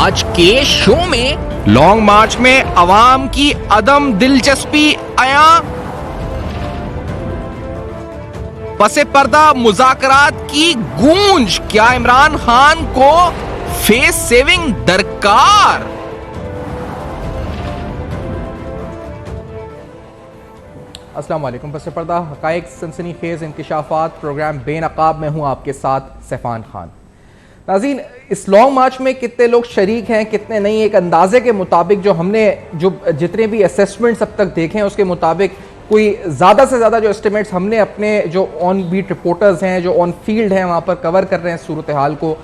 आज के शो में लॉन्ग मार्च में अवाम की अदम दिलचस्पी आया, पसे पर्दा मुज़ाकरात की गूंज, क्या इमरान खान को फेस सेविंग दरकार। अस्सलाम वालेकुम। पसे पर्दा हक़ाइक़ सनसनीखेज़ इंकिशाफ़ात प्रोग्राम बेनकाब में हूँ आपके साथ सैफ़ान खान। नाज़रीन, इस लॉन्ग मार्च में कितने लोग शरीक हैं कितने नहीं, एक अंदाजे के मुताबिक जितने भी असेसमेंट्स अब तक देखे हैं उसके मुताबिक कोई ज़्यादा से ज़्यादा जो एस्टिमेट्स हमने अपने जो ऑन बीट रिपोर्टर्स हैं जो ऑन फील्ड हैं वहाँ पर कवर कर रहे हैं सूरत हाल को,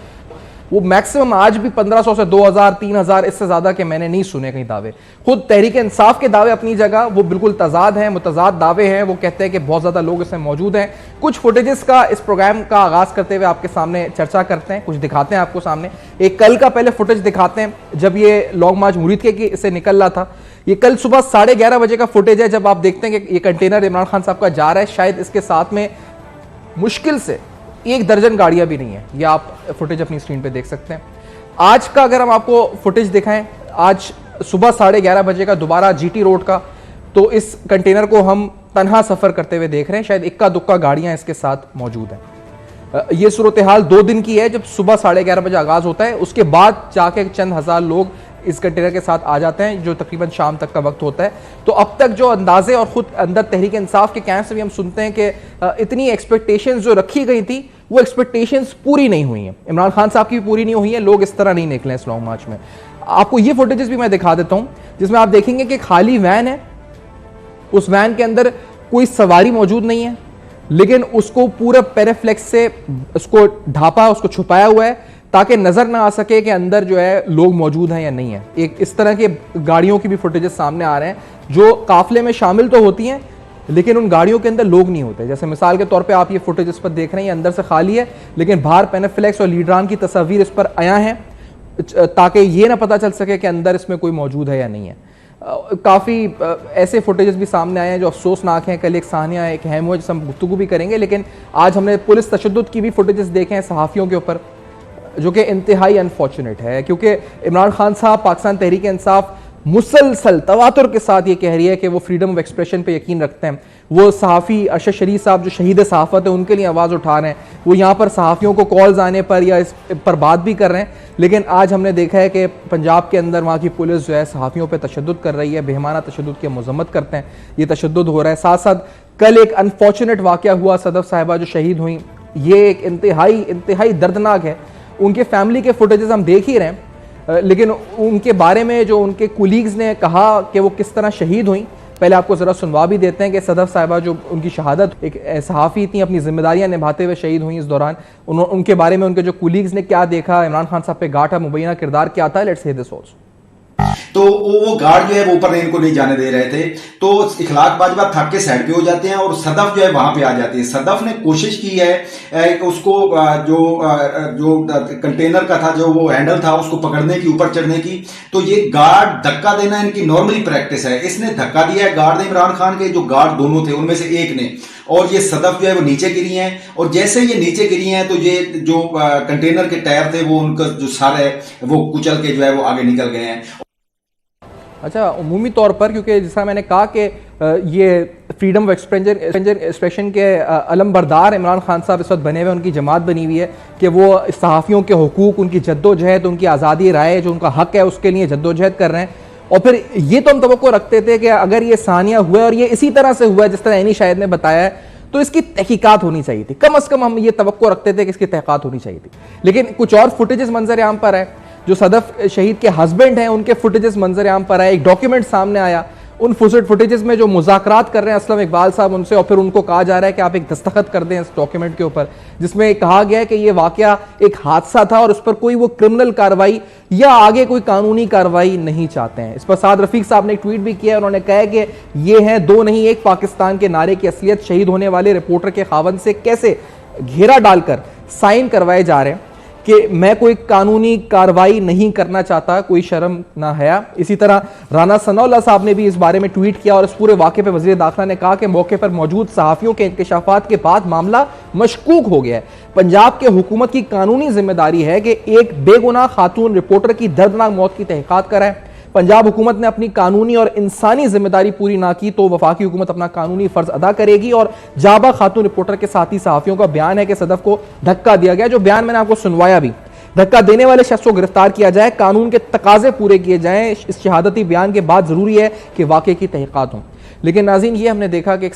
वो मैक्सिमम आज भी 1500 से 2000 3000 इससे ज़्यादा के मैंने नहीं सुने कहीं दावे। खुद तहरीक इंसाफ के दावे अपनी जगह वो बिल्कुल तजाद हैं, मुतजाद दावे हैं। वो कहते हैं कि बहुत ज़्यादा लोग इसमें मौजूद हैं। कुछ फुटेजेस का इस प्रोग्राम का आगाज़ करते हुए आपके सामने चर्चा करते हैं, कुछ दिखाते हैं आपको सामने। एक कल का पहले फुटेज दिखाते हैं जब ये लॉन्ग मार्च मुरीद के से निकल रहा था। ये कल सुबह 11:30 बजे का फुटेज है जब आप देखते हैं कि ये कंटेनर इमरान खान साहब का जा रहा है। शायद इसके साथ में मुश्किल से 1 दर्जन गाड़ियां भी नहीं है। ये आप फुटेज अपनी स्क्रीन पे देख सकते हैं। आज का अगर हम आपको फुटेज दिखाएं, आज सुबह 11:30 बजे का दोबारा जीटी रोड का, तो इस कंटेनर को हम तन्हा सफर करते हुए देख रहे हैं। शायद इक्का दुक्का गाड़ियां इसके साथ मौजूद हैं। ये सूरत हाल 2 दिन की है, जब सुबह 11:30 बजे आगाज होता है, उसके बाद जाके चंद हजार लोग इस कंटेनर के साथ आ जाते हैं जो तकरीबन शाम तक का वक्त होता है। तो अब तक जो अंदाजे और खुद अंदर तहरीक इंसाफ के कैंप से भी हम सुनते हैं कि इतनी एक्सपेक्टेशंस जो रखी गई थी वो एक्सपेक्टेशंस पूरी नहीं हुई हैं। इमरान खान साहब की भी पूरी नहीं हुई है, लोग इस तरह नहीं निकले इस लॉन्ग मार्च में। आपको ये फुटेजेस भी मैं दिखा देता हूं जिसमें आप देखेंगे कि खाली वैन है, उस वैन के अंदर कोई सवारी मौजूद नहीं है, लेकिन उसको पूरा पेरेफ्लेक्स से उसको ढापा, उसको छुपाया हुआ है ताकि नजर ना आ सके कि अंदर जो है लोग मौजूद हैं या नहीं है। एक इस तरह के गाड़ियों की भी फुटेजेस सामने आ रहे हैं जो काफिले में शामिल तो होती हैं लेकिन उन गाड़ियों के अंदर लोग नहीं होते। जैसे मिसाल के तौर पे आप ये फुटेज इस पर देख रहे हैं, अंदर से खाली है लेकिन बाहर पेनेफ्लेक्स और लीडरान की तस्वीर इस पर आया है ताकि ये ना पता चल सके कि अंदर इसमें कोई मौजूद है या नहीं है। काफ़ी ऐसे फुटेजेस भी सामने आए हैं जो अफसोसनाक हैं। कल एक सानिया एक अहम हुआ जिससे हम गुफ्तगू भी करेंगे, लेकिन आज हमने पुलिस तशद्दुद की भी फुटेजेस देखे हैं सहाफ़ियों के ऊपर, जो कि इंतहाई अनफॉर्चुनेट है क्योंकि इमरान खान साहब पाकिस्तान तहरीक इंसाफ मुसलसल तवातुर के साथ ये कह रही है कि वो फ्रीडम ऑफ एक्सप्रेशन पे यकीन रखते हैं। वो सहाफ़ी अरशद शरीफ साहब जो शहीद सहाफ़त है उनके लिए आवाज़ उठा रहे हैं, वो यहाँ पर सहाफ़ियों को कॉल्स आने पर या इस पर बात भी कर रहे हैं। लेकिन आज हमने देखा है कि पंजाब के अंदर वहाँ की पुलिस जो है सहाफ़ियों पर तशद्दुद कर रही है, बेहमाना तशद्दुद की मज़म्मत करते हैं, ये तशद्दुद हो रहा है। साथ साथ कल एक अनफॉर्चुनेट वाक़या हुआ, सदफ साहिबा जो शहीद हुई, ये एक इंतहाई दर्दनाक है। उनके फैमिली के फुटेजेस हम देख ही रहे हैं, लेकिन उनके बारे में जो उनके कुलीग्स ने कहा कि वो किस तरह शहीद हुई, पहले आपको ज़रा सुनवा भी देते हैं कि सदफ साहिबा जो उनकी शहादत, एक सहाफ़ी थी, अपनी जिम्मेदारियां निभाते हुए शहीद हुई। इस दौरान उनके बारे में उनके जो कुलीग्स ने क्या देखा, इमरान खान साहब पे गाठा मुबैना किरदार क्या था, लेट्स हियर दिस आल्सो। तो वो गार्ड जो है वो ऊपर इनको नहीं जाने दे रहे थे, तो इखलाक बाजवा थक के साइड पे हो जाते हैं और सदफ जो है वहां पे आ जाती है। सदफ ने कोशिश की है उसको जो कंटेनर का था, जो वो हैंडल था, उसको पकड़ने की, ऊपर चढ़ने की। तो ये गार्ड धक्का देना इनकी नॉर्मली प्रैक्टिस है। इसने धक्का दिया है गार्ड ने, इमरान खान के जो गार्ड दोनों थे उनमें से एक ने, और ये सदफ जो है वो नीचे गिरी हैं। और जैसे ये नीचे गिरी हैं तो ये जो कंटेनर के टायर थे वो उनका जो सर है वो कुचल के जो है वो आगे निकल गए हैं। अच्छा, उमूमी तौर पर क्योंकि जैसा मैंने कहा कि ये फ्रीडम ऑफ एक्सप्रेशन के अलम बरदार इमरान खान साहब इस वक्त बने हुए, उनकी जमात बनी हुई है कि वो सहाफ़ियों के हुकूक, उनकी जद्दोजहद, उनकी आज़ादी राय जो उनका हक़ है उसके लिए जद्दोजहद कर रहे हैं। और फिर ये तो हम तवक्को रखते थे कि अगर ये सानिया हुआ और ये इसी तरह से हुआ जिस तरह एनी शाहिद ने बताया है तो इसकी तहकीकात होनी चाहिए थी। कम अज़ कम हम ये तवक्को रखते थे कि इसकी तहकीकात होनी चाहिए थी। लेकिन कुछ और फुटेजेस मंजर आम पर है, जो सदफ शहीद के हस्बैंड हैं उनके फुटेजेस मंजर आम पर आए। एक डॉक्यूमेंट सामने आया, उन फुटेजेस में जो मुज़ाकरात कर रहे हैं असलम इकबाल साहब उनसे, और फिर उनको कहा जा रहा है कि आप एक दस्तखत कर दें इस डॉक्यूमेंट के ऊपर, जिसमें कहा गया है कि ये वाकया एक हादसा था और उस पर कोई वो क्रिमिनल कार्रवाई या आगे कोई कानूनी कार्रवाई नहीं चाहते हैं। इस पर साद रफीक साहब ने एक ट्वीट भी किया, उन्होंने कहा कि ये हैं 2 नहीं 1 पाकिस्तान के नारे की असलियत शहीद होने वाले रिपोर्टर के खावंद से कैसे घेरा डालकर साइन करवाए जा रहे हैं। कि मैं कोई कानूनी कार्रवाई नहीं करना चाहता, कोई शर्म ना हया। इसी तरह राना सनाउल्लाह साहब ने भी इस बारे में ट्वीट किया और इस पूरे वाक़े पर वज़ीर दाखिला ने कहा कि मौके पर मौजूद सहाफ़ियों के इंकशाफात के बाद मामला मशकूक हो गया है। पंजाब के हुकूमत की कानूनी जिम्मेदारी है कि एक बेगुनाह खातून रिपोर्टर की दर्दनाक मौत की तहकीकात कराए। पंजाब हुकूमत ने अपनी कानूनी और इंसानी जिम्मेदारी पूरी ना की तो वफाकी हुकूमत अपना कानूनी फर्ज अदा करेगी। और जाबा खातून रिपोर्टर के साथी सहाफियों का बयान है कि सदफ को धक्का दिया गया, जो बयान मैंने आपको सुनवाया भी। धक्का देने वाले शख्स को गिरफ्तार किया जाए, कानून के तकाजे पूरे किए जाएं। इस शहादती बयान के बाद जरूरी है कि वाकई की तहकीकात हों। लेकिन नाज़रीन, ये हमने देखा कि एक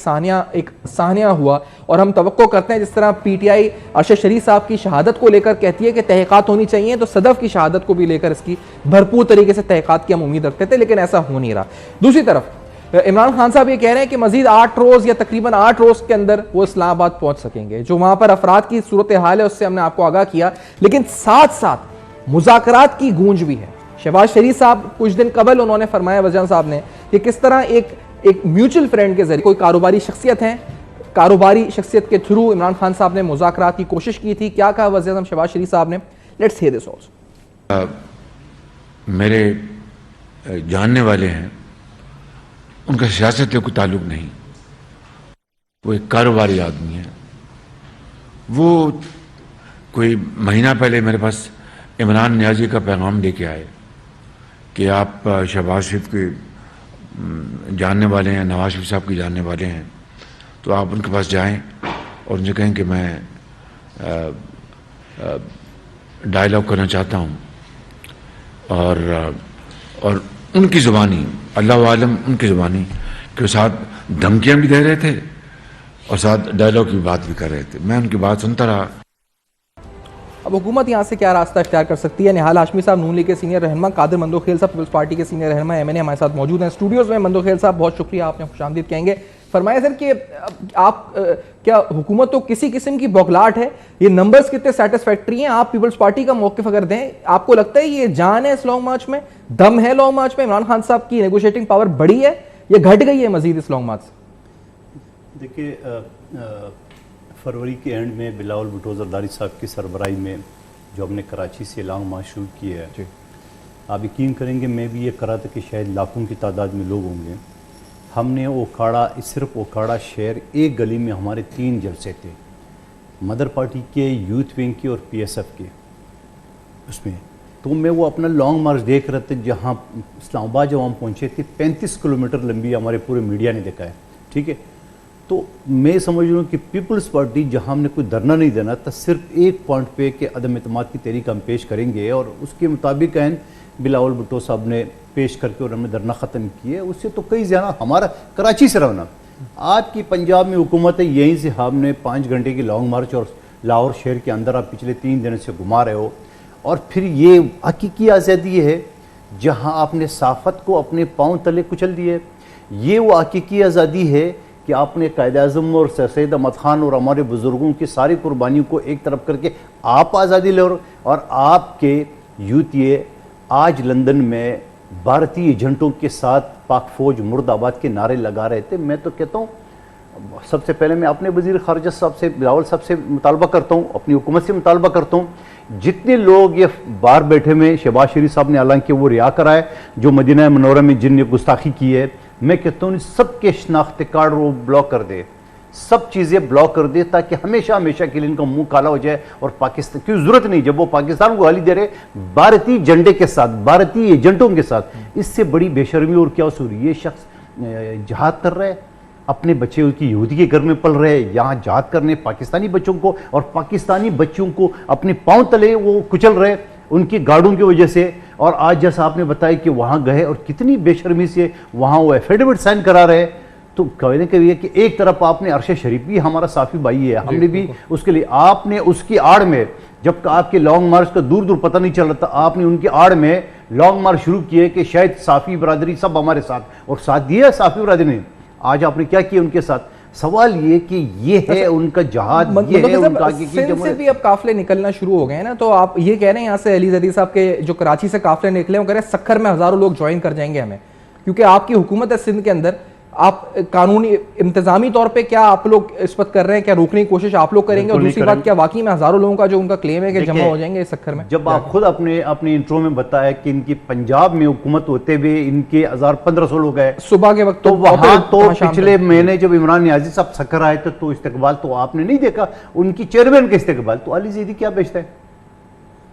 सानिया हुआ और हम तवक्को करते हैं जिस तरह पीटीआई अरशद शरीफ साहब की शहादत को लेकर कहती है कि तहकीकात होनी चाहिए, तो सदफ की शहादत को भी लेकर इसकी भरपूर तरीके से तहकीकात की हम उम्मीद रखते थे, लेकिन ऐसा हो नहीं रहा। दूसरी तरफ इमरान खान साहब ये कह रहे हैं कि मजीद 8 रोज या तकरीबन 8 रोज के अंदर वो इस्लामाबाद पहुंच सकेंगे। जो वहां पर अफराद की सूरत हाल है उससे हमने आपको आगाह किया, लेकिन साथ साथ मुज़ाकरात की गूंज भी है। शहबाज शरीफ साहब कुछ दिन कबल उन्होंने फरमाया, वज़ीर साहब ने, कि किस तरह एक म्यूचुअल फ्रेंड के जरिए कोई कारोबारी शख्सियत है, कारोबारी शख्सियत के थ्रू इमरान खान साहब ने मुज़ाकरात की कोशिश की थी। क्या कहा वज़ीर आज़म शहबाज शरीफ साहब ने? Let's hear this also. मेरे जानने वाले हैं, उनका सियासत से कोई ताल्लुक नहीं, वो एक कारोबारी आदमी है। वो कोई महीना पहले मेरे पास इमरान नियाजी का पैगाम लेके आए कि आप शहबाज शरीफ के जानने वाले हैं, नवाज शरीफ साहब के जानने वाले हैं, तो आप उनके पास जाएं और उनसे कहें कि मैं डायलॉग करना चाहता हूं। और उनकी ज़ुबानी, अल्लाह आलम उनकी ज़ुबानी के साथ धमकियां भी दे रहे थे और साथ डायलॉग की बात भी कर रहे थे। मैं उनकी बात सुनता रहा। अब हुकूमत यहाँ से क्या रास्ता इख्तियार कर सकती है? निहाल हाशमी साहब नून लीग के सीनियर रहनुमा, कादिर मंदोखेल साहब पीपल्स पार्टी के सीनियर रहनुमा एमएनए हमारे साथ मौजूद हैं स्टूडियोज़ में। मंदोखेल साहब, बहुत शुक्रिया, आपने खुशामदीद कहेंगे। फरमाया सर कि आप क्या हुकूमत तो किसी किस्म की बौखलाहट है, ये नंबर्स कितने सेटिस्फैक्ट्री हैं? आप पीपल्स पार्टी का मौक़िफ़ अगर दें, आपको लगता है ये जान है इस लॉन्ग मार्च में, दम है लॉन्ग मार्च में? इमरान खान साहब की नेगोशिएटिंग पावर बढ़ी है या घट गई है मजीद इस लॉन्ग मार्च से? देखिए, फरवरी के एंड में बिलावल भुट्टो जरदारी साहब की सरबराही में जो हमने कराची से लॉन्ग मार्च शुरू किया है, आप यकीन करेंगे मैं भी ये करा था कि शायद लाखों की तादाद में लोग होंगे। हमने ओखाड़ा, सिर्फ ओखाड़ा शहर, एक गली में हमारे 3 जलसे थे, मदर पार्टी के, यूथ विंग के और पीएसएफ के। उसमें तो मैं वो अपना लॉन्ग मार्च देख रहे थे, जहाँ इस्लामाबाद जब हम पहुँचे थे 35 किलोमीटर लंबी हमारे पूरे मीडिया ने देखा है, ठीक है। तो मैं समझ रहा हूँ कि पीपल्स पार्टी जहाँ हमने कोई धरना नहीं देना था, सिर्फ एक पॉइंट पे कि अदम एतमाद की तहरीक हम पेश करेंगे और उसके मुताबिक बिलावल भुट्टो साहब ने पेश करके और हमने धरना ख़त्म किया। उससे तो कई ज़्यादा हमारा कराची से रवाना, आपकी पंजाब में हुकूमत है, यहीं से हमने 5 घंटे की लॉन्ग मार्च और लाहौर शहर के अंदर आप पिछले 3 दिन से घुमा रहे हो। और फिर ये हकीकी आज़ादी है जहाँ आपने साफ़त को अपने पाँव तले कुचल दिए। ये वो हकीकी आज़ादी है कि आपने कायद-ए-आज़म और सैयद अहमद ख़ान और हमारे बुज़ुर्गों की सारी कुर्बानियों को एक तरफ करके आप आज़ादी ले रहे हो। और आपके यूथ ये आज लंदन में भारतीय एजेंटों के साथ पाक फौज मुर्दाबाद के नारे लगा रहे थे। मैं तो कहता हूँ, सबसे पहले मैं अपने वज़ीर ख़ारिजा साहब से, बिलावल साहब से मुतालबा करता हूँ, अपनी हुकूमत से मुतालबा करता हूँ, जितने लोग ये बाहर बैठे में, शहबाज शरीफ साहब ने हालांकि वो रिहा कराए, जो मदीना मनौरा में जिनने गुस्ताखी की है, मैं कहता हूँ सबके शनाख्ती कार्ड वो ब्लॉक कर दे, सब चीज़ें ब्लॉक कर दे, ताकि हमेशा हमेशा के लिए इनका मुंह काला हो जाए। और पाकिस्तान की जरूरत नहीं, जब वो पाकिस्तान को गाली दे रहे भारतीय झंडे के साथ, भारतीय एजेंटों के साथ, इससे बड़ी बेशर्मी और क्या हो रही है? शख्स जहाद कर रहे हैं, अपने बच्चे की यहूदी के घर में पल रहे हैं, यहाँ जहाद करने पाकिस्तानी बच्चों को और पाकिस्तानी बच्चों को अपने पाँव तले वो कुचल रहे उनकी गाड़ों की वजह से। और आज जैसा आपने बताया कि वहाँ गए और कितनी बेशर्मी से वहाँ वो एफिडेविट साइन करा रहे। तो कहने के लिए कि एक तरफ आपने अरशद शरीफ भी हमारा साफी भाई है, हमने भी उसके लिए, आपने उसकी आड़ में, जब आपके लॉन्ग मार्च का दूर दूर पता नहीं चल रहा था, आपने उनकी आड़ में लॉन्ग मार्च शुरू किए कि शायद साफी बरादरी सब हमारे साथ, और साथ दिया साफी बरादरी ने। आज आपने क्या किया उनके साथ? सवाल ये कि ये है उनका जहाद, ये है उनका आगे की सिंध से भी अब काफले निकलना शुरू हो गए हैं ना, तो आप ये कह रहे हैं यहाँ से अली जदी साहब के जो कराची से काफले निकले, वो कह रहे हैं सक्खर में हजारों लोग ज्वाइन कर जाएंगे हमें, क्योंकि आपकी हुकूमत है सिंध के अंदर, आप कानूनी इंतजामी तौर पे क्या आप लोग इस वक्त कर रहे हैं, क्या रोकने की कोशिश आप लोग करेंगे? और बिल्कुल दूसरी नहीं बात, क्या वाकई में हजारों लोगों का जो उनका क्लेम है कि जमा देखिए, हो जाएंगे इस चक्कर में? जब आप खुद अपने इंट्रो में बताया कि इनकी पंजाब में हुकूमत होते हुए इनके 1500 लोग हैं सुबह के वक्त, तो वहां तो शाम पिछले महीने जब इमरान नियाजी साहब सकर आए थे तो इस्तेकबाल तो आपने नहीं देखा, उनकी चेयरमैन का इस्तेकबाल। तो अली ज़ैदी क्या बेचता है?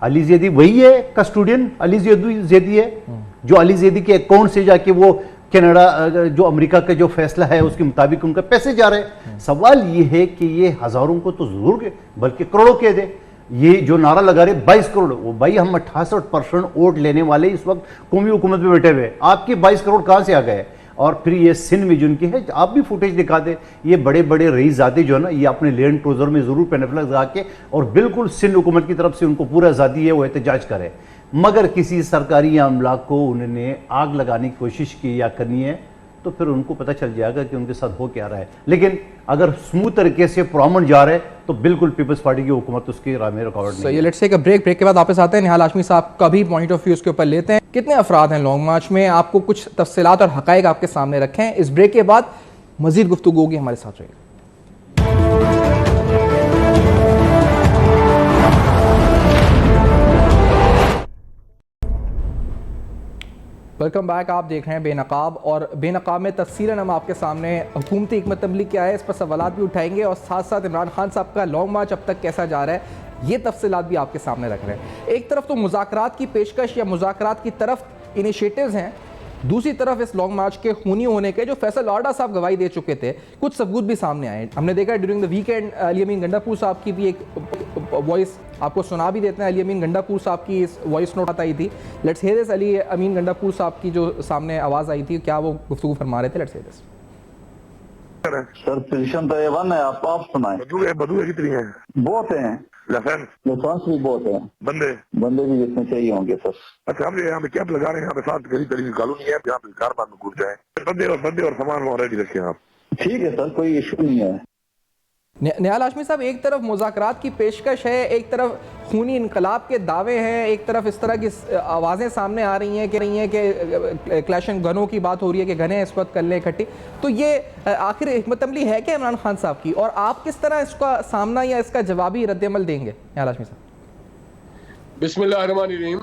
अली ज़ैदी वही है, कस्टोडियन अली ज़ैदी है जो अली ज़ैदी के अकाउंट से जाके वो कनाडा जो अमेरिका का जो फैसला है उसके मुताबिक उनका पैसे जा रहे हैं। सवाल ये है कि ये हजारों को तो जरूर बल्कि करोड़ों के दे। ये जो नारा लगा रहे 22 करोड़, वो भाई हम 68% वोट लेने वाले इस वक्त कौमी हुकूमत में बैठे हुए, आपके 22 करोड़ कहां से आ गए? और फिर ये सिंध में जिनकी है, आप भी फुटेज दिखा दे, ये बड़े बड़े रईसजादे जो है ना, ये अपने लैंड ट्रोजर में जरूर पेनफ्लेक्स लगा के और बिल्कुल सिंध हुकूमत की तरफ से उनको पूरा आज़ादी है वो एहतजाज करे, मगर किसी सरकारी अमला को उन्होंने आग लगाने की कोशिश की या करनी है तो फिर उनको पता चल जाएगा कि उनके साथ हो क्या रहा है। लेकिन अगर स्मूथ तरीके से प्रॉमन जा रहे तो बिल्कुल पीपल्स पार्टी की हुकूमत उसकी राह में रुकावट नहीं है। लेट्स टेक अ ब्रेक के बाद वापस आते हैं, निहाल हाशमी साहब का भी पॉइंट ऑफ व्यू उसके ऊपर लेते हैं। कितने अफराद हैं लॉन्ग मार्च में, आपको कुछ तफसीलात और हकायक आपके सामने रखे हैं। इस ब्रेक के बाद मजीद गुफ्तगू होगी, हमारे साथ रहिए। Welcome back. आप देख रहे हैं बेनकाब, और बेनकाब में तफसीलन हम आपके सामने हुकूमती हिकमत अमली क्या है इस पर सवालात भी उठाएंगे, और साथ साथ इमरान खान साहब का लॉन्ग मार्च अब तक कैसा जा रहा है ये तफसीलात भी आपके सामने रख रहे हैं। एक तरफ तो मुज़ाकरात की पेशकश या मुज़ाकरात की तरफ इनिशिएटिव्स हैं, दूसरी तरफ इस लॉन्ग मार्च के खूनी होने के जो फैसल लाडा साहब गवाही दे चुके थे, कुछ सबूत भी सामने आए। हमने देखा ड्यूरिंग द वीकेंड अली अमीन गंडापुर साहब की भी एक वॉइस आपको सुना भी देते हैं। अली अमीन गंडापुर साहब की इस वॉइस नोट आई थी, लेट्स हियर दिस। अली अमीन गंडापुर साहब की जो सामने आवाज़ आई थी, क्या वो गुफ्तगू फरमा रहे थे, let's hear this. Sir position तो A1 है, आप सुनाएं। बंदूक कितनी है? बहुत हैं, लाइसेंस भी बहुत है, बंदे भी जितने चाहिए होंगे सर। अच्छा, हम यहाँ पे कैंप लगा रहे हैं, यहाँ पे 7 गरीब तरीके कॉलोनी है, यहाँ पे कार में घुस जाए, बंदे और सामान वहाँ रेडी रखे आप। ठीक है सर, कोई इशू नहीं है। निहाल हाशमी साहब, एक तरफ मुज़ाकरात की पेशकश है, एक तरफ खूनी इनकलाब के दावे हैं, एक तरफ इस तरह की आवाज़ें सामने आ रही हैं कि क्लैश एंड गनों की बात हो रही है कि गनें इस वक्त कर लें इकट्ठी। तो ये आखिर हिकमत अमली है क्या इमरान खान साहब की, और आप किस तरह इसका सामना या इसका जवाबी रद्द-ए-अमल देंगे? निहाल हाशमी साहब। बिस्मिल्लाहिर्रहमानिर्रहीम।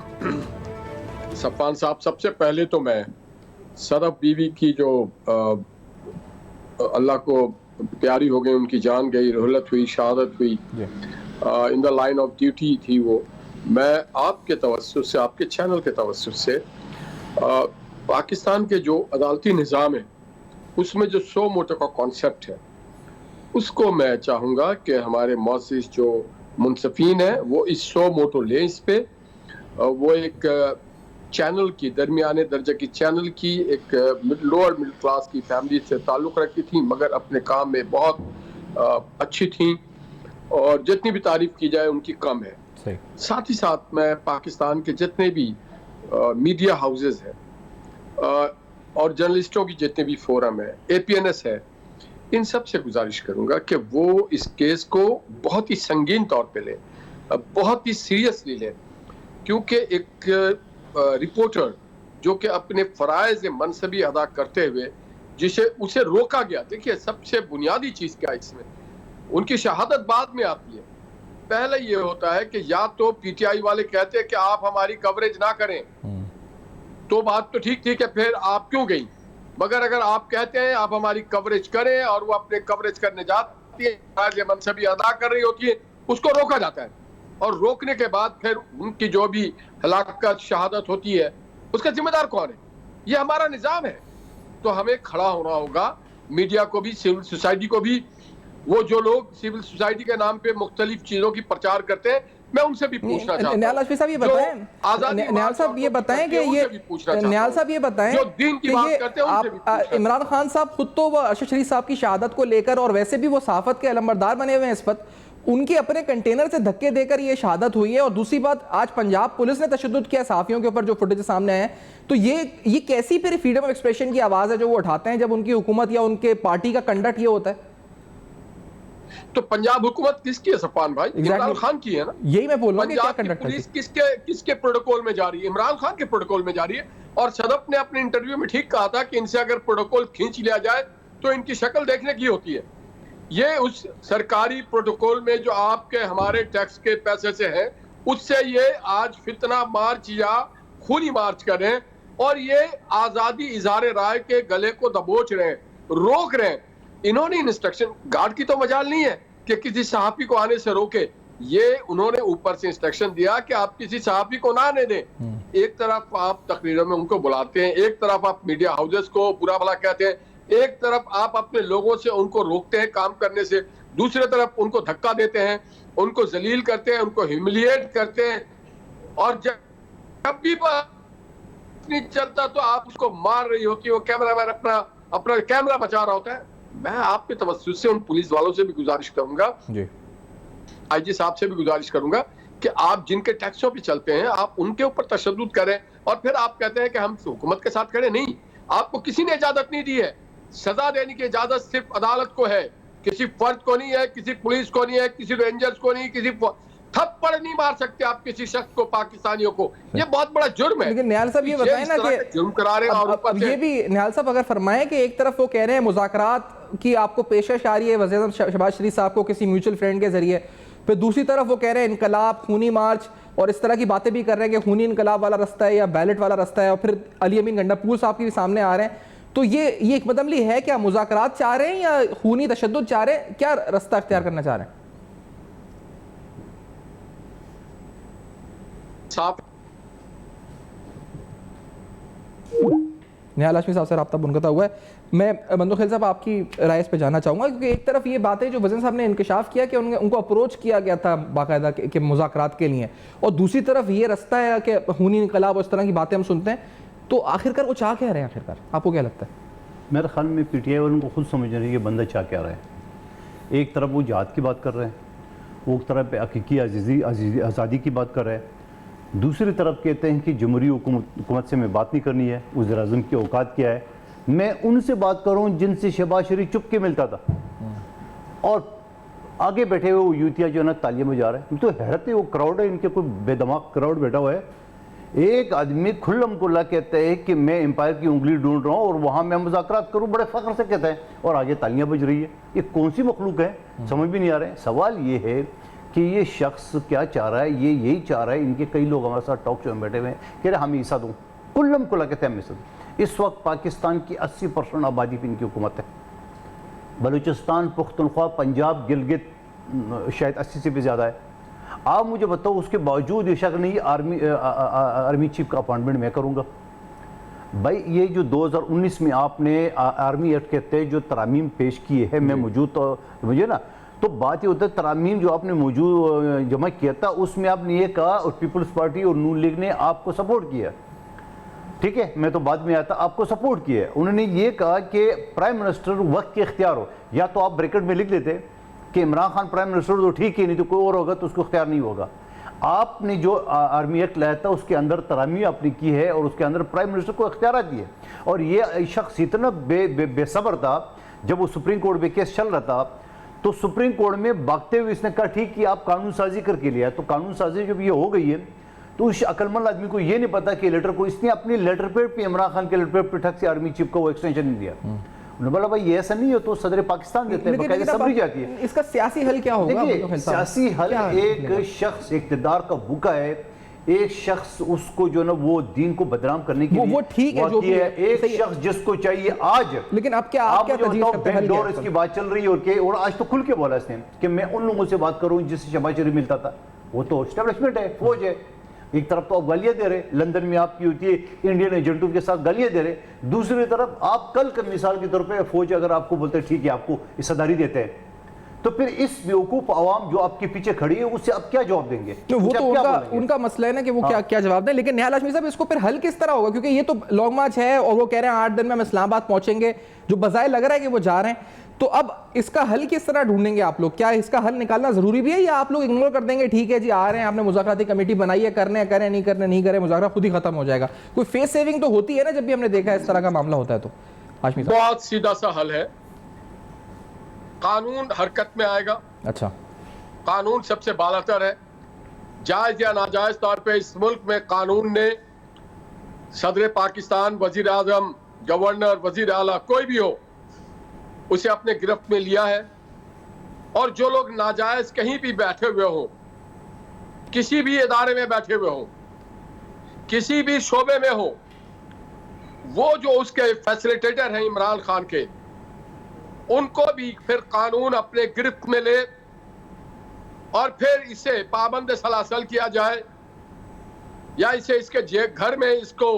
सफ़ान साहब, सबसे पहले तो मैं सरफ बीवी की जो अल्लाह को प्यारी हो गई, उनकी जान गई, रहलत हुई, शहादत हुई, in the line of duty थी वो, मैं आपके तवज्जुह से, आपके चैनल के तवज्जुह से पाकिस्तान के जो अदालती निज़ाम है उसमें जो 100 मोटो का कॉन्सेप्ट है उसको मैं चाहूँगा कि हमारे मुअज़्ज़िज़ जो मुनसफ़ीन हैं वो इस 100 मोटो लें इस पे। वो एक चैनल की, दरमियाने दर्जे की चैनल की, एक लोअर मिडिल क्लास की फैमिली से ताल्लुक़ रखती थी, मगर अपने काम में बहुत अच्छी थी, और जितनी भी तारीफ़ की जाए उनकी कम है। साथ ही साथ मैं पाकिस्तान के जितने भी मीडिया हाउसेस हैं और जर्नलिस्टों की जितने भी फोरम है, APNS है, इन सब से गुजारिश करूँगा कि वो इस केस को बहुत ही संगीन तौर पे लें, बहुत ही सीरियसली लें, क्योंकि एक रिपोर्टर जो कि अपने फ़राइज़ मनसबी अदा करते हुए उसे रोका गया। देखिए, सबसे बुनियादी चीज़ क्या है इसमें, उनकी शहादत बाद में आती है। पहले ये होता है कि या तो PTI वाले कहते हैं कि आप हमारी कवरेज ना करें, तो बात तो ठीक है, फिर आप क्यों गई? मगर अगर आप कहते हैं आप हमारी कवरेज करें और वो अपने कवरेज करने जाती है, मनसबी अदा कर रही होती है, उसको रोका जाता है, और रोकने के बाद फिर उनकी जो भी हलाकत, शहादत होती है, उसका जिम्मेदार कौन है? ये हमारा निज़ाम है। तो हमें खड़ा होना होगा, मीडिया को भी, सिविल सोसाइटी को भी। वो जो लोग सिविल सोसाइटी के नाम पे मुख्तलिफ चीजों की प्रचार करते हैं, मैं उनसे भी पूछना चाहता हूं। निहाल हाशमी साहब ये बताएं, निहाल साहब ये बताएं कि ये, निहाल साहब ये बताएं जो दीन की बात करते हैं उनसे भी आप, इमरान खान साहब खुद तो वो अरशद शरीफ साहब की शहादत को लेकर, और वैसे भी वो सहाफत के अलंबरदार बने हुए हैं इस वक्त, उनके अपने कंटेनर से धक्के देकर ये शहादत हुई है। और दूसरी बात, आज पंजाब पुलिस ने तशद्दुद किया सहाफियों के ऊपर, जो फुटेज सामने आए हैं, तो ये कैसी फिर फ्रीडम ऑफ एक्सप्रेशन की आवाज़ है जो वो उठाते हैं जब उनकी हुकूमत या उनके पार्टी का कंडक्ट ये होता है? तो पंजाब हुकूमत किसकी है सफान भाई? इमरान खान की है ना। यही मैं बोल रहा हूं कि क्या पंजाब की कंडक्ट पुलिस किसके प्रोटोकॉल में जा रही है? इमरान खान के प्रोटोकॉल में जा रही है। और सदफ ने अपने इंटरव्यू में ठीक कहा था कि इनसे अगर प्रोटोकॉल खींच लिया जाए तो इनकी शक्ल देखने की होती है। ये उस सरकारी प्रोटोकॉल में जो आपके हमारे टैक्स के पैसे से है, उससे ये आज फितना मार्च या खूनी मार्च कर रहे हैं और ये आजादी इजहार राय के गले को दबोच रहे हैं, रोक रहे हैं। इन्होंने इंस्ट्रक्शन, गार्ड की तो मजाल नहीं है कि किसी सहाफी को आने से रोके, ये उन्होंने ऊपर से इंस्ट्रक्शन दिया कि आप किसी सहाफी को ना आने दें। एक तरफ आप तकरीरों में उनको बुलाते हैं, एक तरफ आप मीडिया हाउसेस को बुरा भला कहते हैं, एक तरफ आप अपने लोगों से उनको रोकते हैं काम करने से, दूसरी तरफ उनको धक्का देते हैं, उनको जलील करते हैं, उनको ह्यूमिलिएट करते हैं। और जब भी नहीं चलता तो आप उसको मार रही हो कि वो कैमरामैन अपना कैमरा बचा रहा होता है। मैं आपके तवज्जुह से उन पुलिस वालों से भी गुजारिश करूंगा, आईजी साहब से भी गुजारिश करूंगा कि आप जिनके टैक्सों पे चलते हैं आप उनके ऊपर तशद्दुद करें और फिर आप कहते हैं कि हम हुकूमत के साथ खड़े नहीं। आपको किसी ने इजाजत नहीं दी है। सजा देने की इजाजत सिर्फ अदालत को है, किसी फर्द को नहीं है, किसी पुलिस को नहीं है, किसी रेंजर्स को नहीं, किसी थप्पड़ नहीं मार सकते आप किसी शख्स को, पाकिस्तानियों को। ये बहुत बड़ा जुर्म है। लेकिन निहाल साहब ये बताएं ना कि जुर्म करा रहे हैं। और अब ये भी निहाल साहब अगर फरमाएं कि एक तरफ वो कह रहे हैं मुज़ाकरात की आपको पेशकश आ रही है वज़ीर आज़म शहबाज शरीफ साहब को किसी म्यूचुअल फ्रेंड के जरिए, फिर दूसरी तरफ वो कह रहे हैं इनकलाब, खूनी मार्च और इस तरह की बातें भी कर रहे हैं कि खूनी इनकलाब वाला रास्ता है या बैलेट वाला रास्ता है, और फिर अली अमीन गंडापुर साहब के भी सामने आ रहे हैं। तो ये एक मतमली है क्या? मुज़ाकरात चाह रहे हैं या खूनी तशद्दुद चाह रहे हैं? क्या रास्ता अख्तियार करना चाह रहे हैं? निहाल हाशमी साहब से रब्ता मुनक़ता हुआ है। मैं बंदो खेल साहब आपकी राय इस पे जानना चाहूँगा, क्योंकि एक तरफ ये बातें जो वज़ीर साहब ने इंकशाफ किया कि उनको अप्रोच किया गया था बाकायदा कि मुज़ाकरात के लिए, और दूसरी तरफ ये रास्ता है कि खूनी इनकलाब, उस तरह की बातें हम सुनते हैं। तो आखिरकार वो चाह क्या रहे हैं? आखिरकार आपको क्या लगता है? मेरे ख्याल में पीटीआई वालों को खुद समझ रही है कि बंदा चाह क्या रहा है। एक तरफ वो जहाद की बात कर रहे हैं, वो एक तरफ हकीकी आज़ादी की बात कर रहे हैं, दूसरी तरफ कहते हैं कि जमहूरी हुकूमत से मैं बात नहीं करनी है, वज़ीर आज़म की औकात क्या है, मैं उनसे बात करूं जिनसे शहबाज शरीफ चुप के मिलता था, और आगे बैठे हुए वो यूतिया जो है ना तालियां बजा रहे हैं। तो हैरत है, वो क्राउड है इनके, कोई बेदमाग क्राउड बैठा हुआ है। एक आदमी खुल्लम खुल्ला कहता है कि मैं एम्पायर की उंगली ढूंढ रहा हूँ और वहाँ मैं मुज़ाकरात करूँ, बड़े फ़ख्र से कहता है, और आगे तालियां बज रही है। ये कौन सी मखलूक है, समझ भी नहीं आ रहा है। सवाल ये है कि ये शख्स क्या चाह रहा है? ये यही चाह रहा है, इनके कई लोग हमारे साथ टॉक शो में बैठे हुए हैं, कह रहे हमें हिस्सा दूँ, कुल्लम कुल्ला कहते हैं हमें हिस्सा दूँ। इस वक्त पाकिस्तान की 80% आबादी पर इनकी हुकूमत है। बलूचिस्तान, पुख्तनख्वा, पंजाब, गिलगित शायद 80 से भी ज़्यादा है। आप मुझे बताओ, उसके बावजूद ये शक नहीं आर्मी चीफ का अपॉइंटमेंट मैं करूँगा। भाई ये जो 2019 में आपने आर्मी एक्ट के तहत जो तरामीम पेश किए हैं, मैं मौजूद तो मुझे ना, तो बात ये होता है तरामीम जो आपने मौजूद जमा किया था उसमें आपने ये कहा, और पीपल्स पार्टी और नून लीग ने आपको सपोर्ट किया, ठीक है, मैं तो बाद में आता, आपको सपोर्ट किया। उन्होंने ये कहा कि प्राइम मिनिस्टर वक्त के इख्तियार हो, या तो आप ब्रैकेट में लिख लेते कि इमरान खान प्राइम मिनिस्टर तो ठीक है, नहीं तो कोई और होगा तो उसको इख्तियार नहीं होगा। आपने जो आर्मी एक्ट लाया था उसके अंदर तरामी आपने की है और उसके अंदर प्राइम मिनिस्टर को इख्तियार दिए। और ये शख्स इतना बेसब्र था, जब वो सुप्रीम कोर्ट में केस चल रहा था तो सुप्रीम कोर्ट में भागते हुए इसने कहा ठीक कि आप कानून साजी करके लिया। तो कानून साजी जब ये हो गई है तो उस अक्लमंद आदमी को ये नहीं पता कि लेटर को, इसने अपनी लेटर पेड पे इमरान खान के लेटर पेड पे ठग से आर्मी चीफ को वो एक्सटेंशन नहीं दिया। उन्होंने बोला भाई ये ऐसा नहीं हो तो सदर पाकिस्तान देते हैं, बकायदा सबरी जाती है। इसका सियासी हल क्या होगा? सियासी हल, एक शख्स इक़्तिदार का भूखा है, एक शख्स उसको जो ना वो दीन को बदनाम करने के लिए वो ठीक है, जो भी है, एक शख्स जिसको चाहिए आज। लेकिन अब क्या आप क्या तजवीज़ करते हैं? बैकडोर इसकी बात चल रही है और आज तो खुल के बोला इसने कि मैं उन लोगों से बात करूं जिससे शहबाज शरीफ मिलता था। वो तो एस्टेब्लिशमेंट है, फौज है। एक तरफ तो आप गालियां दे रहे, लंदन में आपकी होती है इंडियन एजेंटों के साथ गालियां दे रहे, दूसरी तरफ आप कल के मिसाल के तौर पे फौज अगर आपको बोलते ठीक है आपको हिस्सेदारी देते हैं, तो फिर इस बेवकूफ आवाम जो आपके पीछे खड़ी है उससे आप क्या जवाब देंगे? तो वो तो उनका मसला है ना कि वो क्या जवाब दें। लेकिन निहाल हाशमी साहब इसको फिर हल किस तरह होगा? क्योंकि ये तो लॉन्ग मार्च है और वो कह रहे हैं 8 दिन में हम इस्लामाबाद पहुंचेंगे, जो बजाय लग रहा है कि वो जा रहे हैं। तो अब इसका हल किस तरह ढूंढेंगे आप लोग? क्या इसका हल निकालना जरूरी भी है या आप लोग इग्नोर कर देंगे, ठीक है जी आ रहे हैं, आपने मुज़ाकराती कमेटी बनाई है, करने करें, नहीं करने नहीं करें, मुज़ाकरा खुद ही खत्म हो जाएगा? कोई फेस सेविंग तो होती है ना, जब भी हमने देखा है इस तरह का मामला होता है। तो हाशमी साहब, बहुत सीधा सा हल है, कानून हरकत में आएगा। अच्छा, कानून सबसे बालातर है। जायज या नाजायज तौर पे इस मुल्क में कानून ने सदर पाकिस्तान, वजीर आजम, गवर्नर, वजीर आला, कोई भी हो, उसे अपने गिरफ्त में लिया है। और जो लोग नाजायज कहीं भी बैठे हुए हो, किसी भी इदारे में बैठे हुए हो, किसी भी शोबे में हो, वो जो उसके फैसिलिटेटर हैं इमरान खान के, उनको भी फिर कानून अपने गिरफ्त में ले और फिर इसे पाबंद सलासल किया जाए या इसे इसके घर में इसको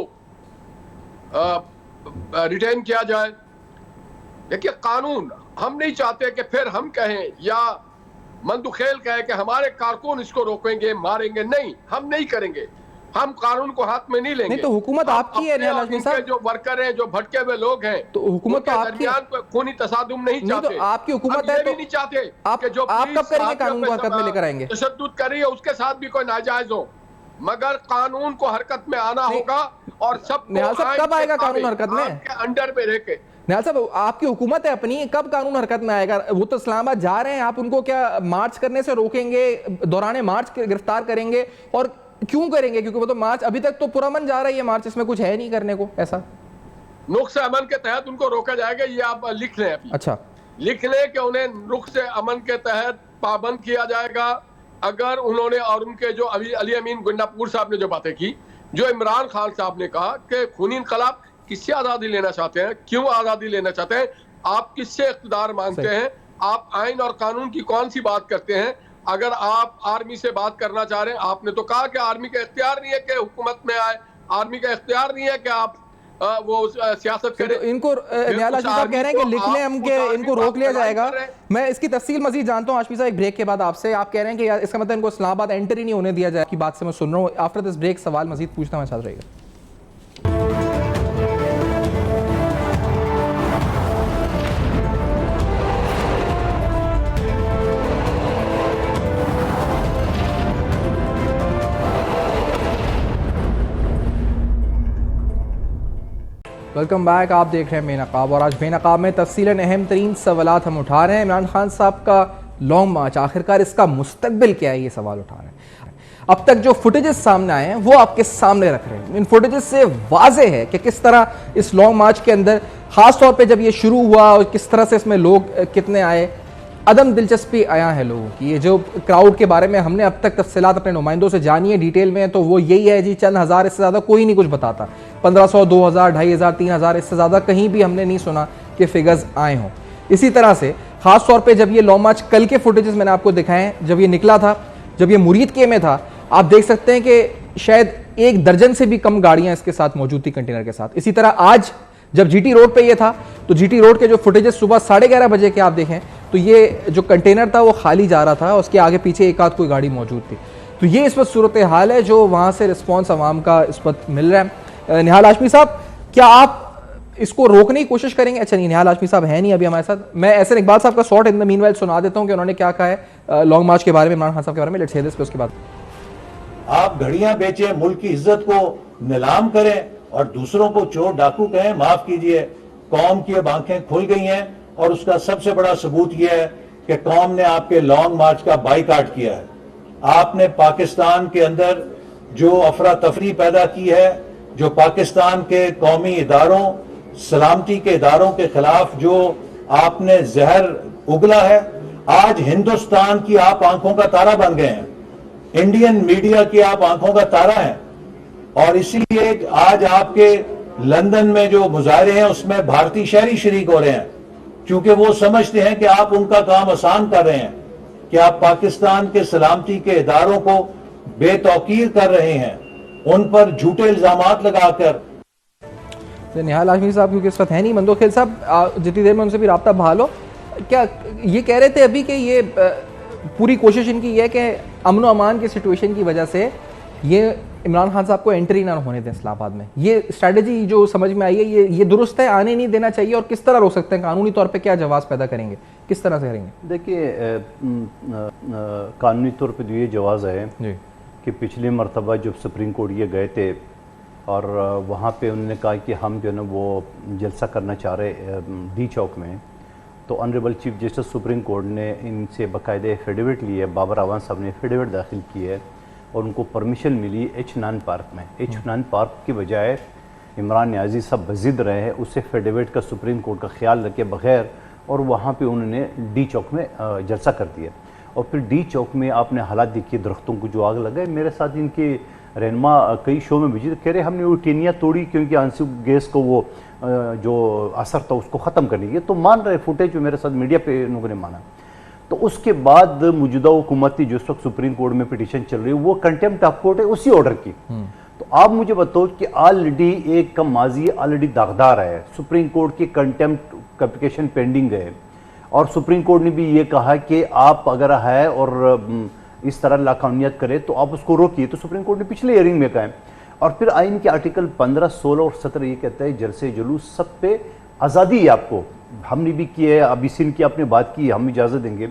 रिटेन किया जाए। देखिए, कानून हम नहीं चाहते कि फिर हम कहें या मंदुखेल कहे कि हमारे कारकुन इसको रोकेंगे, मारेंगे। नहीं, हम नहीं करेंगे। हम कानून को हाथ में नहीं लेंगे। नहीं तो हुकूमत आपकी है निहाल हाशमी साहब। जो वर्कर हैं, जो भटके हुए लोग हैं, तो हुकूमत तो आपकी है। दरमियान खूनी तसादुम नहीं चाहते। तो आपकी हुकूमत है, तो नहीं चाहते आप कि जो कब करेंगे कानून को हरकत में लेकर आएंगे? तशद्दुद कर रही है उसके साथ भी कोई नाजायज हो, मगर कानून को हरकत में आना होगा। और सब निहाल साहब, कब आएगा कानून हरकत में? अंडर में रह के। निहाल साहब, आपकी हुकूमत है अपनी, कब कानून हरकत में आएगा? वो तो इस्लामाबाद जा रहे हैं, आप उनको क्या मार्च करने से रोकेंगे? दौरान मार्च गिरफ्तार करेंगे? और क्यों करेंगे? क्योंकि वो तो मार्च अभी तक तो पुरअमन जा रही है मार्च, इसमें कुछ है नहीं करने को ऐसा। नुक्स अमन के तहत उनको रोका जाएगा, ये आप लिख लें अभी। अच्छा, लिख लें कि उन्हें नुक्स अमन के तहत पाबंद किया जाएगा अगर उन्होंने, और उनके जो अभी अली अमीन गुंडापुर साहब ने जो बातें की, जो इमरान खान साहब ने कहा कि खूनी इनकलाब, किससे आज़ादी लेना चाहते हैं, क्यों आज़ादी लेना चाहते हैं, आप किससे इख्तियार मांगते हैं, आप आइन और कानून की कौन सी बात करते हैं? अगर आप आर्मी से बात करना चाह रहे हैं, आपने तो कहा कि आर्मी का इख्तियार नहीं है कि हुकूमत में आए, आर्मी का इख्तियार नहीं है कि आप वो सियासत करें। तो इनको निहाल हाशमी साहब कह रहे हैं कि लिख लें हम, के इनको रोक लिया जाएगा। मैं इसकी तफसील मजीद जानता हूँ हाशमी साहब एक ब्रेक के बाद आपसे। आप कह रहे हैं कि इसका मतलब इनको इस्लामाबाद एंटर ही नहीं होने दिया जाए, की बात से मैं सुन रहा हूँ। आफ्टर दिस ब्रेक सवाल मजीद पूछना मैं साथ रहेगा। Welcome back. आप देख रहे हैं बेनकाब, और आज बेनकाब में तफसीलन अहम तरीन सवालात हम उठा रहे हैं। इमरान खान साहब का लॉन्ग मार्च, आखिरकार इसका मुस्तकबिल क्या है, ये सवाल उठा रहे हैं। अब तक जो फुटेजेस सामने आए हैं वो आपके सामने रख रहे हैं। इन फुटेजेस से वाजे है कि किस तरह इस लॉन्ग मार्च के अंदर, खास तौर पे जब ये शुरू हुआ और किस तरह से इसमें लोग कितने आए, अदम दिलचस्पी आया है लोगों की। ये जो क्राउड के बारे में हमने अब तक तफसीलात अपने नुमाइंदों से जानी है डिटेल में, तो वो यही है जी, चंद हज़ार, इससे ज़्यादा कोई नहीं कुछ बताता। 1500, 2000, 2500, 3000, इससे ज़्यादा कहीं भी हमने नहीं सुना कि फिगर्स आए हों। इसी तरह से खास तौर पे जब ये लॉन्ग मार्च, कल के फुटेजेस मैंने आपको दिखाए हैं, जब ये निकला था, जब ये मुरीद के में था, आप देख सकते हैं कि शायद 1 दर्जन से भी कम गाड़ियां इसके साथ मौजूद थी कंटेनर के साथ। इसी तरह आज जब जीटी रोड पे ये था, तो जीटी रोड के जो फुटेजेस सुबह 11:30 बजे के आप देखें तो ये जो कंटेनर था वो खाली जा रहा था, उसके आगे पीछे एक आध कोई गाड़ी मौजूद थी। तो ये इस वक्त सूरत हाल है जो वहाँ से रिस्पॉन्स आवाम का इस वक्त मिल रहा है। निहाल हाशमी साहब, क्या आप इसको रोकने की कोशिश करेंगे? अच्छा नहीं, निहाल हाशमी साहब है नहीं अभी हमारे साथ। मैं एहसन इकबाल साहब का शॉर्ट इन द मीनवाइल सुना देता हूँ कि उन्होंने क्या कहा है लॉन्ग मार्च के बारे में, इमरान खान साहब के बारे में। लेट्स हियर दिस, उसके बाद आप घड़ियां बेचें, मुल्क की इज्जत को नीलाम करें और दूसरों को चोर डाकू कहें, माफ कीजिए, कौम की अब आंखें खुल गई हैं। और उसका सबसे बड़ा सबूत यह है कि कौम ने आपके लॉन्ग मार्च का बाइकाट किया है। आपने पाकिस्तान के अंदर जो अफरा तफरी पैदा की है, जो पाकिस्तान के कौमी इदारों, सलामती के इदारों के खिलाफ जो आपने जहर उगला है, आज हिंदुस्तान की आप आंखों का तारा बन गए हैं, इंडियन मीडिया की आप आंखों का तारा हैं। और इसीलिए आज आपके लंदन में जो मुजाहरे हैं उसमें भारतीय शहरी शरीक हो रहे हैं, क्योंकि वो समझते हैं कि आप उनका काम आसान कर रहे हैं, कि आप पाकिस्तान के सलामती के इदारों को बेतौकीर कर रहे हैं, उन पर झूठे इल्जामात लगाकर। निहाल हाशमी साहब क्योंकि इस वक्त है नहीं, मंदोखेल साहब जितनी देर में उनसे भी रब्ता बहाल हो, क्या ये कह रहे थे अभी कि ये पूरी कोशिश इनकी ये है कि अमन व अमान की सिचुएशन की वजह से ये इमरान खान साहब को एंट्री ना होने दें इस्लामाबाद में। ये स्ट्रेटजी जो समझ में आई है, ये दुरुस्त है, आने नहीं देना चाहिए? और किस तरह रोक सकते हैं कानूनी तौर पे, क्या जवाब पैदा करेंगे, किस तरह से करेंगे? देखिए, कानूनी तौर पे ये जवाब है कि पिछली मरतबा जब सुप्रीम कोर्ट ये गए थे और वहाँ पे उन्होंने कहा कि हम जो है ना वो जलसा करना चाह रहे डी चौक में, तो honourable chief justice supreme court ने इनसे बाकायदे एफिडेविट ली है, बाबर आवान साहब ने एफिडेविट दाखिल की है और उनको परमिशन मिली H9 पार्क में। H9 पार्क की बजाय इमरान न्याजी साहब बजिद रहे हैं उस एफिडेविट का सुप्रीम कोर्ट का ख्याल रखे बगैर, और वहाँ पे उन्होंने डी चौक में जलसा कर दिया। और फिर डी चौक में आपने हालात देखिए, दरख्तों को जो आग लगाए। मेरे साथ इनके रहनुमा कई शो में बिजी कह रहे हमने वो टीनियाँ तोड़ी क्योंकि आंसू गैस को वो जो असर था उसको ख़त्म करने की, तो मान रहे फुटेज जो मेरे साथ मीडिया पे लोगों ने माना। तो उसके बाद मौजूदा हुकूमत की जिस वक्त सुप्रीम कोर्ट में पिटीशन चल रही है वो कंटेम्प्ट ऑफ कोर्ट है उसी ऑर्डर की। तो आप मुझे बताओ कि ऑलरेडी एक का माजी ऑलरेडी दागदार है, सुप्रीम कोर्ट की कंटेम्प्ट एप्लीकेशन पेंडिंग है और सुप्रीम कोर्ट ने भी ये कहा कि आप अगर है और इस तरह लाकानूनियत करे तो आप उसको रोकिए। तो सुप्रीम कोर्ट ने पिछले हियरिंग में कहा है। और फिर आइन के आर्टिकल 15, 16 और 17 ये कहता है जलसे जुलूस सब पे आज़ादी है आपको। हमने भी की है, अभी सिंह की आपने बात की, हम इजाज़त देंगे,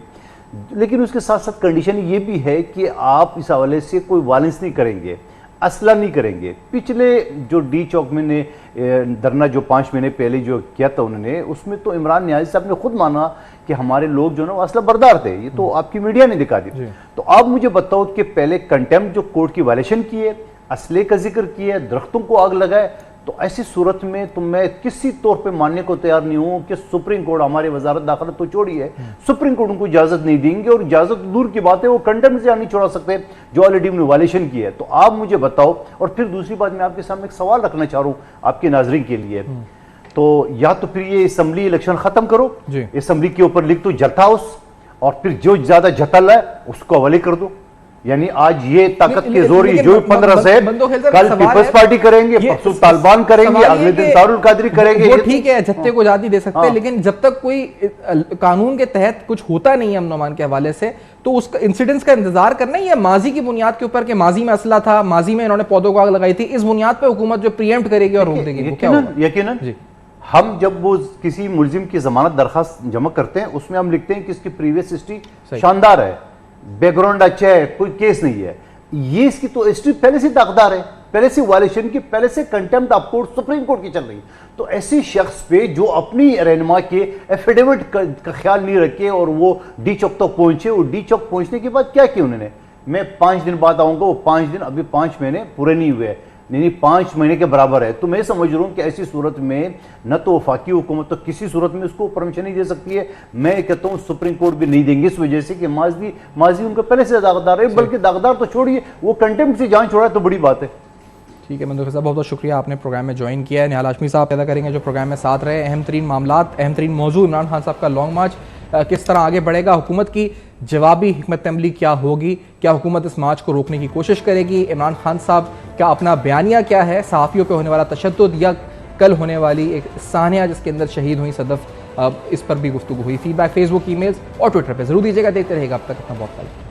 लेकिन उसके साथ साथ कंडीशन ये भी है कि आप इस हवाले से कोई वायलेंस नहीं करेंगे, असला नहीं करेंगे। पिछले जो डी चौक में ने धरना जो 5 महीने पहले जो किया था उन्होंने, उसमें तो इमरान न्याजी साहब ने खुद माना कि हमारे लोग जो ना वो असला बरदार थे। ये तो आपकी मीडिया ने दिखा दी। तो आप मुझे बताओ कि पहले कंटेम्प्ट जो कोर्ट की वायलेशन की है, असले का जिक्र किया है, दरख्तों को आग लगाए, तो ऐसी सूरत में तो मैं किसी तौर पे मानने को तैयार नहीं हूं कि सुप्रीम कोर्ट हमारी वजारत दाखिला तो छोड़िए, सुप्रीम कोर्ट उनको इजाजत नहीं देंगे। और इजाजत दूर की बात है, वो कंटेम्प्ट से नहीं छोड़ा सकते जो ऑलरेडी उन्होंने वायलेशन की है। तो आप मुझे बताओ। और फिर दूसरी बात, मैं आपके सामने एक सवाल रखना चाह रहा हूँ आपके नाजरीन के लिए। तो या तो फिर ये असम्बली इलेक्शन खत्म करो, असम्बली के ऊपर लिख दो जता हाउस, और फिर जो ज्यादा जतल है उसको हवाले कर दो। यानी आज ये ताकत के जोर जो 15 से कल पीपल्स पार्टी करेंगे, परसों तालिबान करेंगे, अगले दिन तारुल कादरी करेंगे। वो ठीक है, जत्थे को आजादी दे सकते हैं, लेकिन जब तक कोई कानून के तहत कुछ होता नहीं है अमन के हवाले से, तो उसका इंसिडेंट्स का इंतजार करना ही है माजी की बुनियाद के ऊपर कि माजी में असला था, माजी में इन्होंने पौधों को आग लगाई थी, इस बुनियाद पर हुकूमत जो प्रीएम्प्ट करेगी और रोक देगी। यकीनन हम जब वो किसी मुलजिम की जमानत दरखास्त जमा करते हैं उसमें हम लिखते हैं कि इसकी प्रीवियस हिस्ट्री शानदार है, बैकग्राउंड अच्छा है, कोई केस नहीं है। ये इसकी तो हिस्ट्री पहले से दागदार है, पहले से वायलेशन की, पहले से contempt of court supreme court की चल रही। तो ऐसे शख्स पे जो अपनी रहनुमा के एफिडेविट का ख्याल नहीं रखे और वो डी चौक तक पहुंचे, और डी चौक पहुंचने के बाद क्या किया उन्होंने, मैं 5 दिन बाद आऊंगा, वो 5 दिन अभी 5 महीने पूरे नहीं हुए, नहीं 5 महीने के बराबर है। तो मैं समझ रहा हूँ कि ऐसी सूरत में न तो वफाकी हुकूमत तो किसी सूरत में उसको परमिशन नहीं दे सकती है, मैं कहता हूँ सुप्रीम कोर्ट भी नहीं देंगे, इस वजह से कि माजी उनका पहले से दागदार है, बल्कि दागदार तो छोड़िए, वो कंटेम्प्ट से जान छोड़ा तो बड़ी बात है। ठीक है मंदोखी साहब, बहुत बहुत शुक्रिया आपने प्रोग्राम में ज्वाइन किया है। निहाल हाशमी साहब पैदा करेंगे जो प्रोग्राम में साथ रहे। अहम तरीन मामलात, अहम तरीन मौजू इमरान खान साहब का लॉन्ग मार्च किस तरह आगे बढ़ेगा, हुकूमत की जवाबी हिकमत अमली क्या होगी, क्या हुकूमत इस मार्च को रोकने की कोशिश करेगी, इमरान खान साहब का अपना बयानिया क्या है, सहाफ़ियों पे होने वाला तशद्दुद या कल होने वाली एक सानिया जिसके अंदर शहीद हुई सदफ, इस पर भी गुफ्तगू हुई। फीडबैक फेसबुक, ईमेल्स और ट्विटर पर जरूर दीजिएगा। देखते रहेगा अब तक अपना बहुत